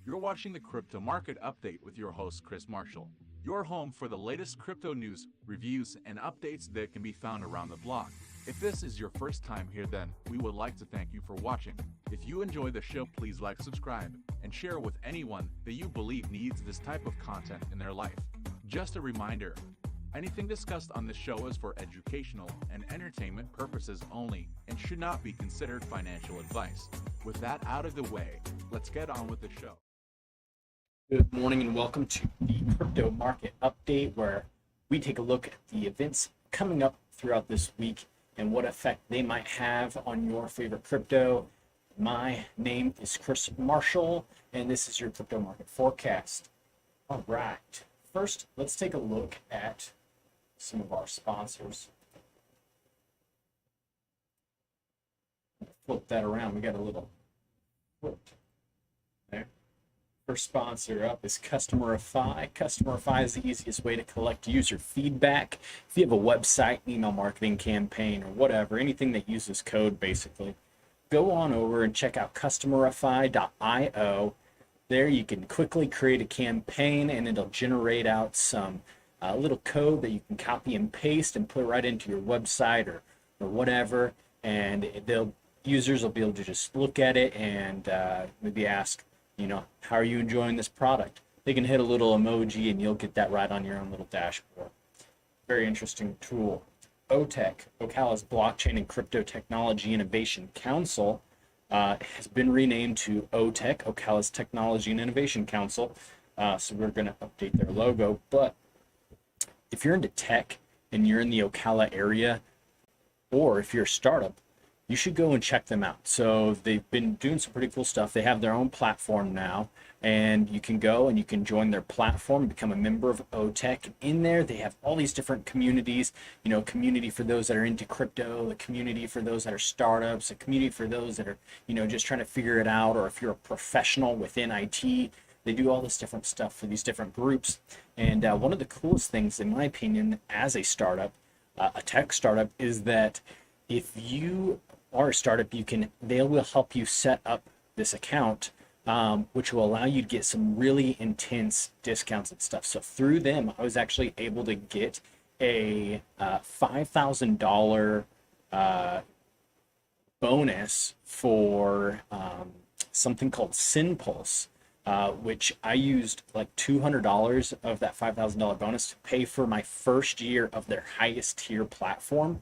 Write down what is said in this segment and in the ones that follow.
You're watching the Crypto Market Update with your host, Chris Marshall. Your home for the latest crypto news, reviews, and updates that can be found around the block. If this is your first time here, then we would like to thank you for watching. If you enjoy the show, please like, subscribe, and share with anyone that you believe needs this type of content in their life. Just a reminder, anything discussed on this show is for educational and entertainment purposes only and should not be considered financial advice. With that out of the way, let's get on with the show. Good morning and welcome to the Crypto Market Update, where we take a look at the events coming up throughout this week and what effect they might have on your favorite crypto. My name is Chris Marshall, and this is your Crypto Market Forecast. All right, first, let's take a look at some of our sponsors. Flip that around. We got a little flip there. First sponsor up is Customerify. Customerify is the easiest way to collect user feedback. If you have a website, email marketing campaign, or whatever, anything that uses code basically, go on over and check out Customerify.io. There you can quickly create a campaign and it'll generate out some little code that you can copy and paste and put right into your website or whatever, and users will be able to just look at it and maybe ask, how are you enjoying this product? They can hit a little emoji and you'll get that right on your own little dashboard. Very interesting tool. OTEC, Ocala's Blockchain and Crypto Technology Innovation Council, has been renamed to OTEC, Ocala's Technology and Innovation Council. So we're going to update their logo. But if you're into tech and you're in the Ocala area, or if you're a startup, you should go and check them out. So they've been doing some pretty cool stuff. They have their own platform now, and you can go and you can join their platform, become a member of OTEC. In there, they have all these different communities, community for those that are into crypto, a community for those that are startups, a community for those that are, just trying to figure it out, or if you're a professional within IT, they do all this different stuff for these different groups. And one of the coolest things, in my opinion, as a startup, a tech startup, is that if you are a startup, they will help you set up this account, which will allow you to get some really intense discounts and stuff. So through them, I was actually able to get a $5,000 bonus for something called SynPulse, which I used like $200 of that $5,000 bonus to pay for my first year of their highest tier platform.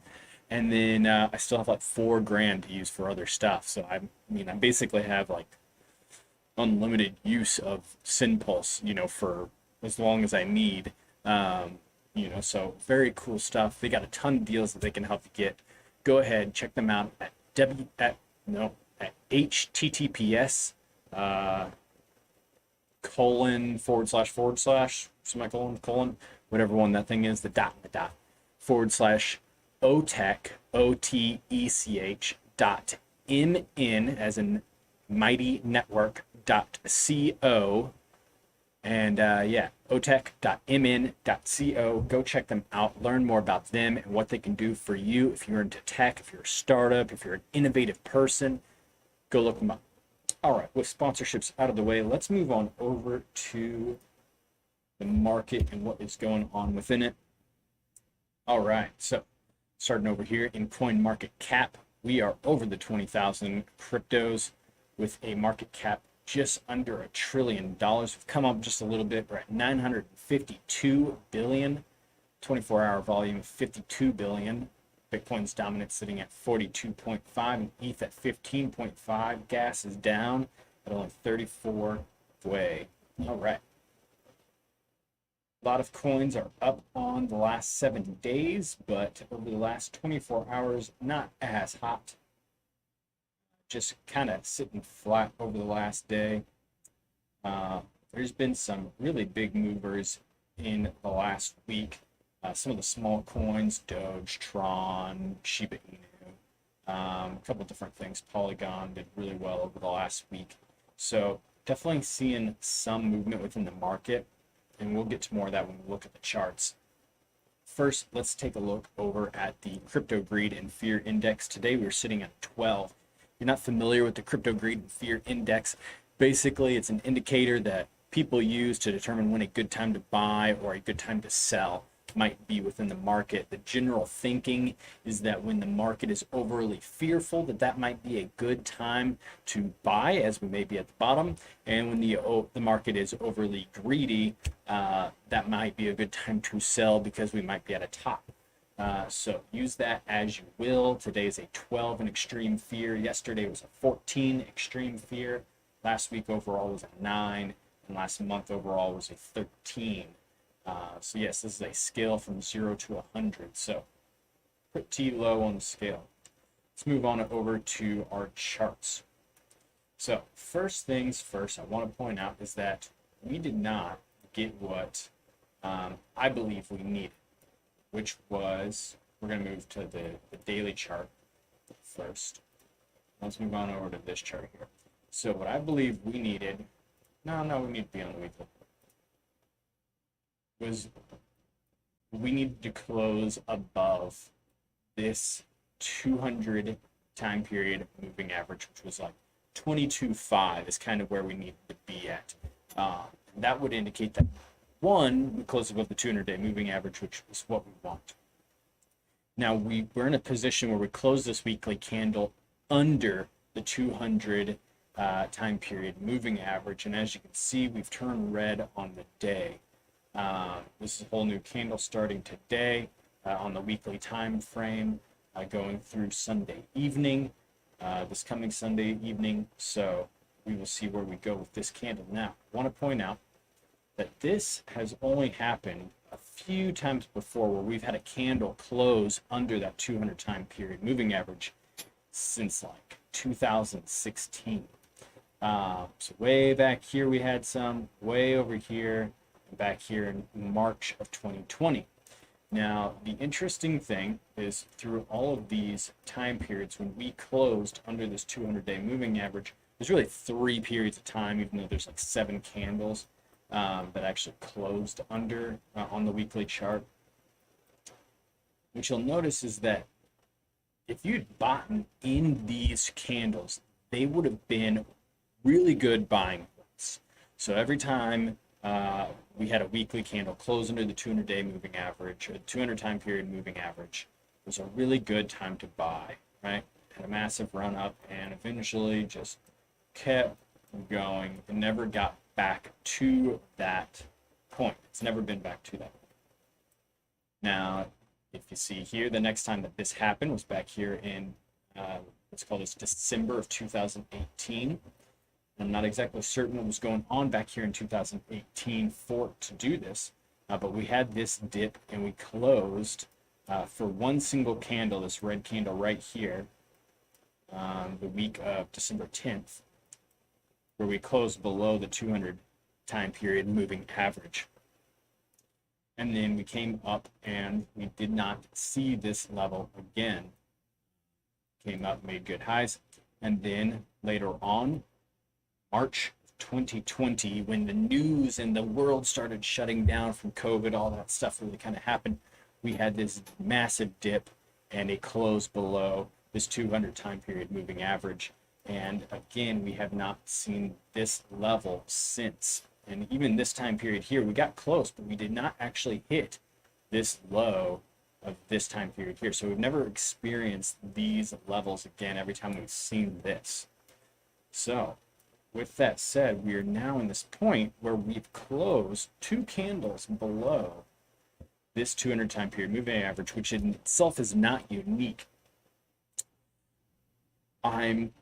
And then I still have like $4,000 to use for other stuff. So I basically have like unlimited use of SynPulse, for as long as I need. So very cool stuff. They got a ton of deals that they can help you get. Go ahead, check them out at https :// whatever one that thing is, the dot / OTEC, OTECH.mn, as in mighty network.co, and OTEC.mn.co. Go check them out, learn more about them and what they can do for you. If you're into tech, if you're a startup, if you're an innovative person, go look them up. All right, with sponsorships out of the way, let's move on over to the market and what is going on within it. All right, so starting over here in CoinMarketCap, we are over the 20,000 cryptos with a market cap just under $1 trillion. We've come up just a little bit. We're at 952 billion, 24-hour volume of 52 billion. Bitcoin's dominant sitting at 42.5 and ETH at 15.5. Gas is down at only 34 way. All right. A lot of coins are up on the last 7 days, but over the last 24 hours, not as hot. Just kind of sitting flat over the last day. There's been some really big movers in the last week. Some of the small coins, Doge, Tron, Shiba Inu, a couple different things. Polygon did really well over the last week. So definitely seeing some movement within the market. And we'll get to more of that when we look at the charts. First, let's take a look over at the Crypto Greed and Fear Index. Today we're sitting at 12. If you're not familiar with the Crypto Greed and Fear Index, Basically, it's an indicator that people use to determine when a good time to buy or a good time to sell might be within the market. The general thinking is that when the market is overly fearful, that might be a good time to buy, as we may be at the bottom, and when the market is overly greedy, that might be a good time to sell because we might be at a top. So use that as you will. Today is a 12 in extreme fear. Yesterday was a 14 extreme fear. Last week overall was a 9, and last month overall was a 13. So yes, this is a scale from 0 to 100. So pretty low on the scale. Let's move on over to our charts. So first things first, I want to point out is that we did not get what I believe we needed, which was, we're going to move to the daily chart first. Let's move on over to this chart here. So what I believe we needed, we need to be on the weekly, was we needed to close above this 200 time period moving average, which was like 22.5 is kind of where we needed to be at. That would indicate that, one, we closed above the 200-day moving average, which is what we want. Now, we're in a position where we close this weekly candle under the 200 time period moving average, and as you can see, we've turned red on the day. This is a whole new candle starting today on the weekly time frame, going through Sunday evening, this coming Sunday evening. So we will see where we go with this candle. Now, I want to point out that this has only happened a few times before, where we've had a candle close under that 200 time period moving average since like 2016. So way back here we had some, way over here, and back here in March of 2020. Now, the interesting thing is, through all of these time periods, when we closed under this 200-day moving average, there's really 3 periods of time, even though there's like 7 candles that actually closed under on the weekly chart. What you'll notice is that if you'd bought in these candles, they would have been really good buying points. So every time we had a weekly candle close under the 200-day moving average, or the 200 time period moving average, it was a really good time to buy, right? Had a massive run up and eventually just kept going and never got back to that point. It's never been back to that point. Now, if you see here, the next time that this happened was back here in, let's call this December of 2018. I'm not exactly certain what was going on back here in 2018 for to do this, but we had this dip and we closed for one single candle, this red candle right here, the week of December 10th, where we closed below the 200 time period moving average. And then we came up and we did not see this level again. Came up, made good highs, and then later on, March 2020, when the news and the world started shutting down from COVID, all that stuff really kind of happened, we had this massive dip and a close below this 200 time period moving average. And again, we have not seen this level since. And even this time period here, we got close, but we did not actually hit this low of this time period here. So we've never experienced these levels again every time we've seen this. So with that said, we are now in this point where we've closed 2 candles below this 200 time period moving average, which in itself is not unique. I'm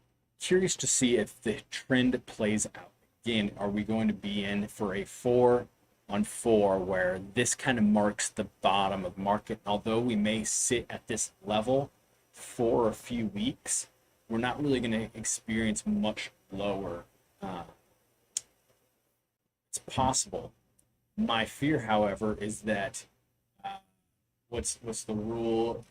curious to see if the trend plays out. Again, are we going to be in for a 4 on 4 where this kind of marks the bottom of the market? Although we may sit at this level for a few weeks, we're not really going to experience much lower. It's possible. My fear, however, is that what's the rule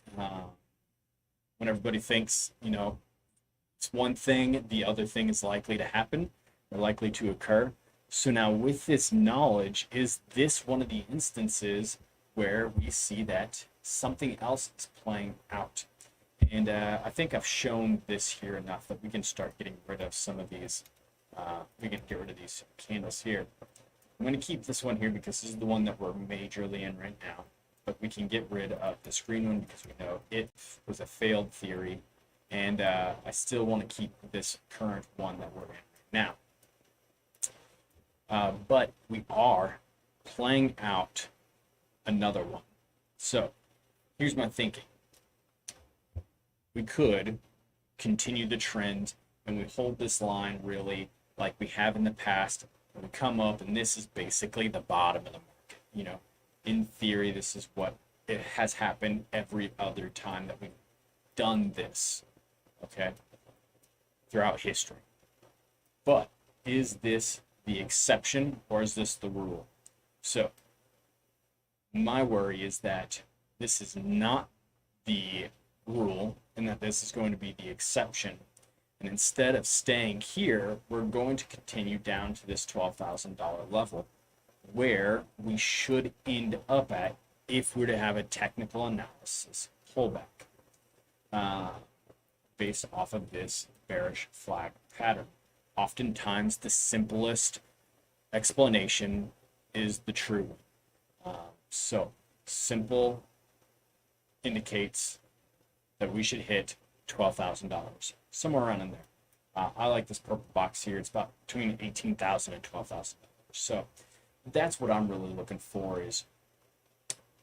when everybody thinks, it's one thing, the other thing is likely to happen or likely to occur. So now with this knowledge, is this one of the instances where we see that something else is playing out? And I think I've shown this here enough that we can start getting rid of some of these We can get rid of these candles here. I'm going to keep this one here because this is the one that we're majorly in right now. But we can get rid of this green one because we know it was a failed theory. And I still want to keep this current one that we're in right now. But we are playing out another one. So here's my thinking. We could continue the trend and we hold this line really like we have in the past. And we come up and this is basically the bottom of the market. You know, in theory, this is what it has happened every other time that we've done this, okay, throughout history. But is this the exception or is this the rule? So my worry is that this is not the rule and that this is going to be the exception. And instead of staying here, we're going to continue down to this $12,000 level where we should end up at if we're to have a technical analysis pullback based off of this bearish flag pattern. Oftentimes, the simplest explanation is the true one. So, simple indicates that we should hit $12,000, somewhere around in there. I like this purple box here. It's about between $18,000 and $12,000. So that's what I'm really looking for is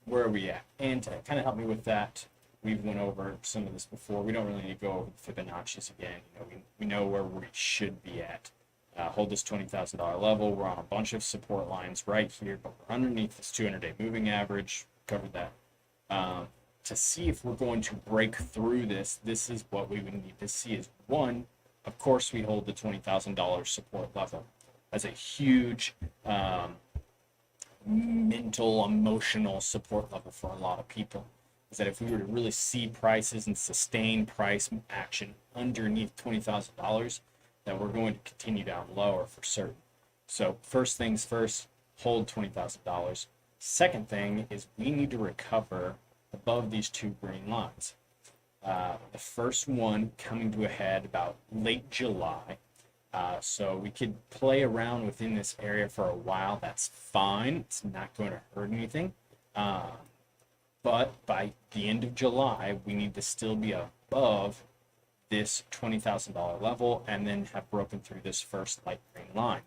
where are we at? And to kind of help me with that, we've went over some of this before. We don't really need to go over the Fibonacci's again. You know, we know where we should be at. Hold this $20,000 level. We're on a bunch of support lines right here, but we're underneath this 200-day moving average. Covered that. To see if we're going to break through this is what we would need to see is one, of course, we hold the $20,000 support level as a huge mental, emotional support level for a lot of people. Is that if we were to really see prices and sustain price action underneath $20,000, that we're going to continue down lower for certain. So first things first, hold $20,000. Second thing is we need to recover above these two green lines. The first one coming to a head about late July. So we could play around within this area for a while. That's fine. It's not going to hurt anything. But by the end of July, we need to still be above this $20,000 level and then have broken through this first light green line.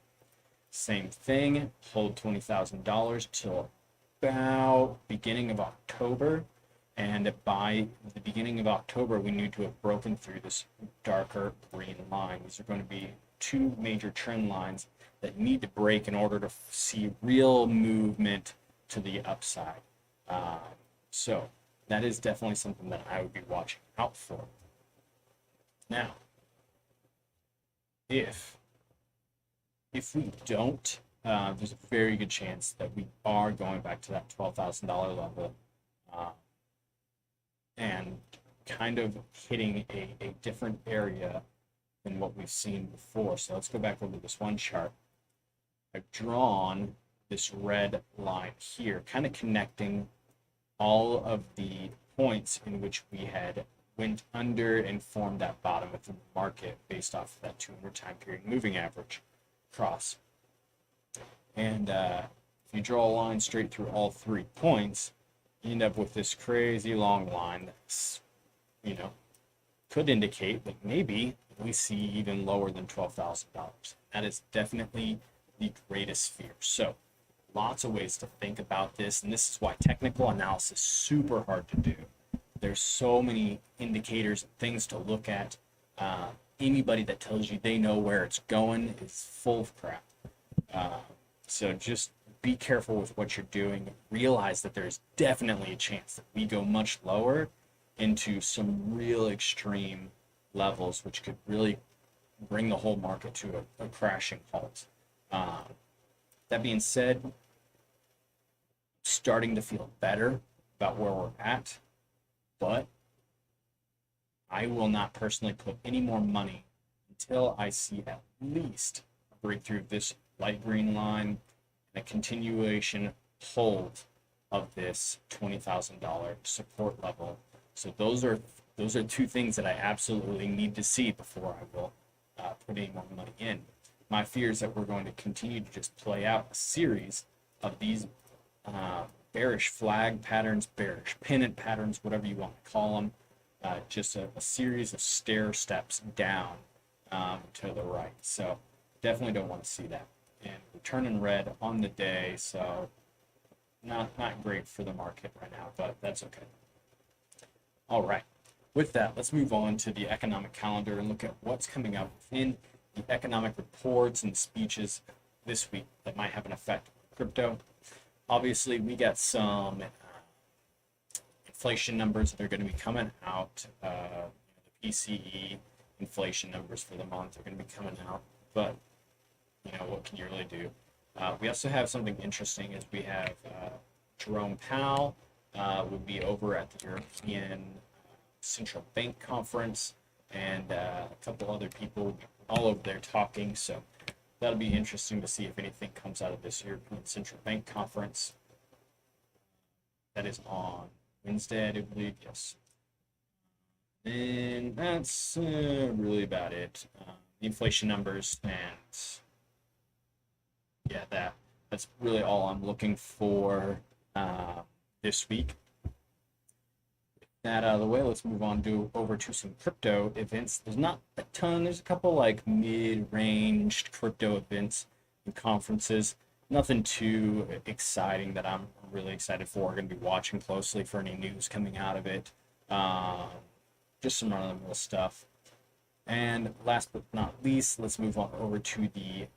Same thing, hold $20,000 till about beginning of October. And by the beginning of October, we need to have broken through this darker green line. These are going to be two major trend lines that need to break in order to see real movement to the upside. So that is definitely something that I would be watching out for. Now, if we don't, there's a very good chance that we are going back to that $12,000 level. And kind of hitting a different area than what we've seen before. So let's go back over this one chart. I've drawn this red line here, kind of connecting all of the points in which we had went under and formed that bottom of the market based off of that 200 time period moving average cross. And if you draw a line straight through all 3 points, you end up with this crazy long line that's, you know, could indicate that maybe we see even lower than $12,000. That is definitely the greatest fear. So lots of ways to think about this, and this is why technical analysis is super hard to do. There's so many indicators and things to look at. Anybody that tells you they know where it's going is full of crap. So just be careful with what you're doing. Realize that there's definitely a chance that we go much lower into some real extreme levels, which could really bring the whole market to a crashing halt. That being said, starting to feel better about where we're at, but I will not personally put any more money until I see at least a breakthrough of this light green line and a continuation hold of this $20,000 support level. So those are 2 things that I absolutely need to see before I will put any more money in. my fear is that we're going to continue to just play out a series of these bearish flag patterns, bearish pennant patterns, whatever you want to call them, just a series of stair steps down to the right. So definitely don't want to see that. And we're turning red on the day, so not great for the market right now, but that's okay. All right. With that, let's move on to the economic calendar and look at what's coming up in the economic reports and speeches this week that might have an effect on crypto. Obviously, we got some inflation numbers that are going to be coming out. The PCE inflation numbers for the month are going to be coming out, but what can you really do? We also have something interesting is we have Jerome Powell would be over at the European Central Bank Conference, and a couple other people all over there talking. So that'll be interesting to see if anything comes out of this European Central Bank Conference. That is on Wednesday, I believe. Yes. And that's really about it. The inflation numbers, and yeah, that's really all I'm looking for this week. That out of the way, let's move on over to some crypto events. There's not a ton. There's a couple like mid-ranged crypto events and conferences. Nothing too exciting that I'm really excited for. Going to be watching closely for any news coming out of it. Just some run-of-the-mill stuff. And last but not least, let's move on over to the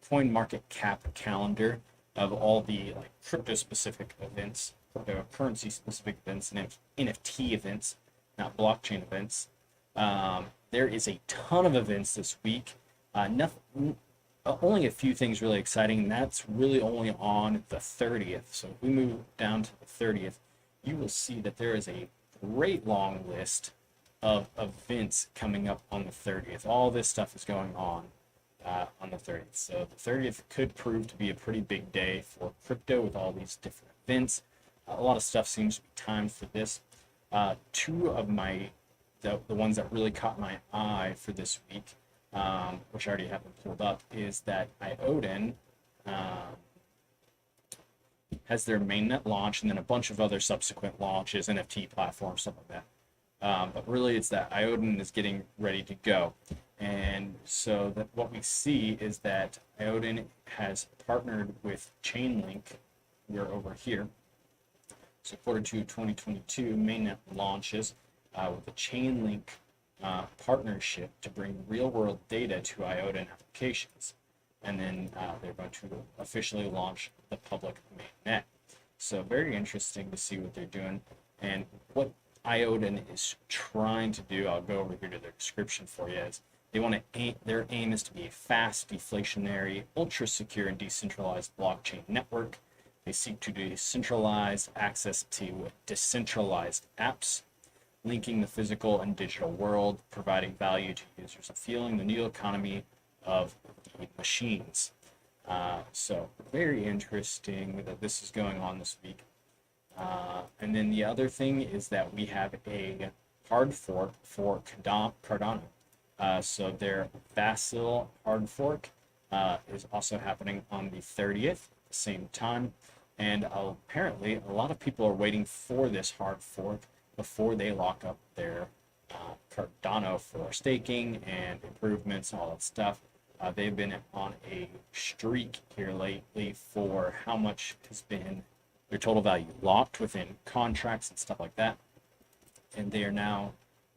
CoinMarketCap calendar of all the crypto-specific events, cryptocurrency-specific events, and NFT events, not blockchain events. There is a ton of events this week. Only a few things really exciting, and that's really only on the 30th. So if we move down to the 30th, you will see that there is a great long list of events coming up on the 30th. All this stuff is going on the 30th. So the 30th could prove to be a pretty big day for crypto with all these different events. A lot of stuff seems to be timed for this. Two of the ones that really caught my eye for this week, which I already have them pulled up, is that IODN has their mainnet launch and then a bunch of other subsequent launches, NFT platforms, stuff like that. But really it's that IODN is getting ready to go. And so that what we see is that IODN has partnered with Chainlink. We're over here. So Q2 2022 mainnet launches with the Chainlink partnership to bring real-world data to IODN applications. And then they're going to officially launch the public mainnet. So very interesting to see what they're doing and what IODN is trying to do. I'll go over here to their description for you. They want to their aim is to be a fast, deflationary, ultra-secure, and decentralized blockchain network. They seek to decentralize access to decentralized apps, linking the physical and digital world, providing value to users, and fueling the new economy of the machines. So very interesting that this is going on this week. And then the other thing is that we have a hard fork for Cardano. So their Vasil hard fork is also happening on the 30th at the same time. And apparently a lot of people are waiting for this hard fork before they lock up their Cardano for staking and improvements and all that stuff. They've been on a streak here lately for how much has been their total value locked within contracts and stuff like that. And they are now,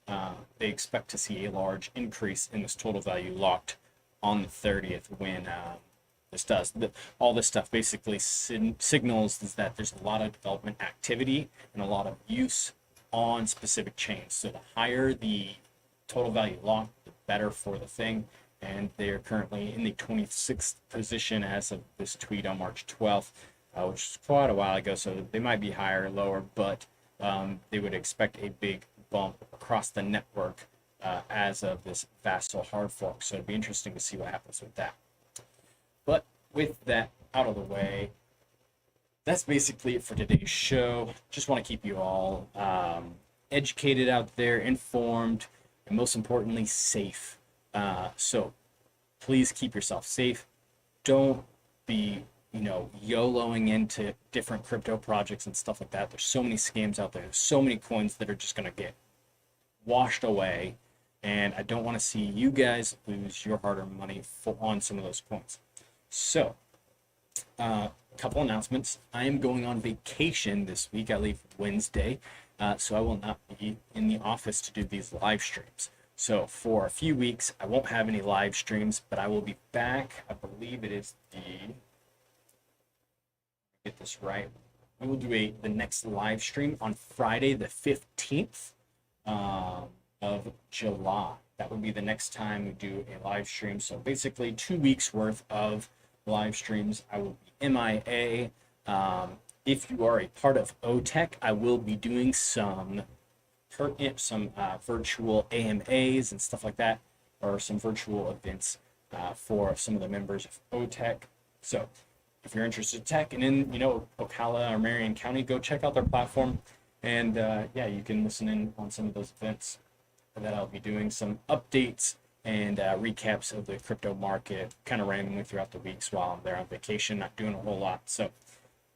they expect to see a large increase in this total value locked on the 30th when this does. All this stuff basically signals is that there's a lot of development activity and a lot of use on specific chains. So the higher the total value locked, the better for the thing. And they are currently in the 26th position as of this tweet on March 12th, which is quite a while ago. So they might be higher or lower, but they would expect a big bump across the network as of this Vasil hard fork. So it'd be interesting to see what happens with that. But with that out of the way, that's basically it for today's show. Just want to keep you all educated out there, informed, and most importantly, safe. So Please keep yourself safe. Don't be, YOLOing into different crypto projects and stuff like that. There's so many scams out there. There's so many coins that are just going to get washed away. And I don't want to see you guys lose your hard-earned money on some of those coins. So, a couple announcements. I am going on vacation this week. I leave Wednesday, so I will not be in the office to do these live streams. So for a few weeks, I won't have any live streams, but I will be back. I believe it is get this right. We will do the next live stream on Friday, the 15th of July. That would be the next time we do a live stream. So basically 2 weeks worth of live streams. I will be MIA. If you are a part of OTech, I will be doing some virtual AMAs and stuff like that, or some virtual events for some of the members of OTech. So if you're interested in tech and in Ocala or Marion County, go check out their platform, and you can listen in on some of those events that I'll be doing, some updates and recaps of the crypto market kind of randomly throughout the weeks while I'm there on vacation, not doing a whole lot. So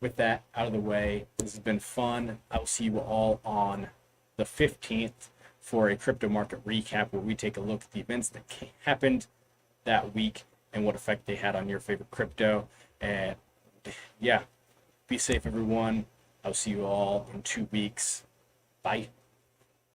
with that out of the way, this has been fun. I will see you all on the 15th for a crypto market recap, where we take a look at the events that happened that week and what effect they had on your favorite crypto. And be safe, everyone. I'll see you all in 2 weeks. Bye.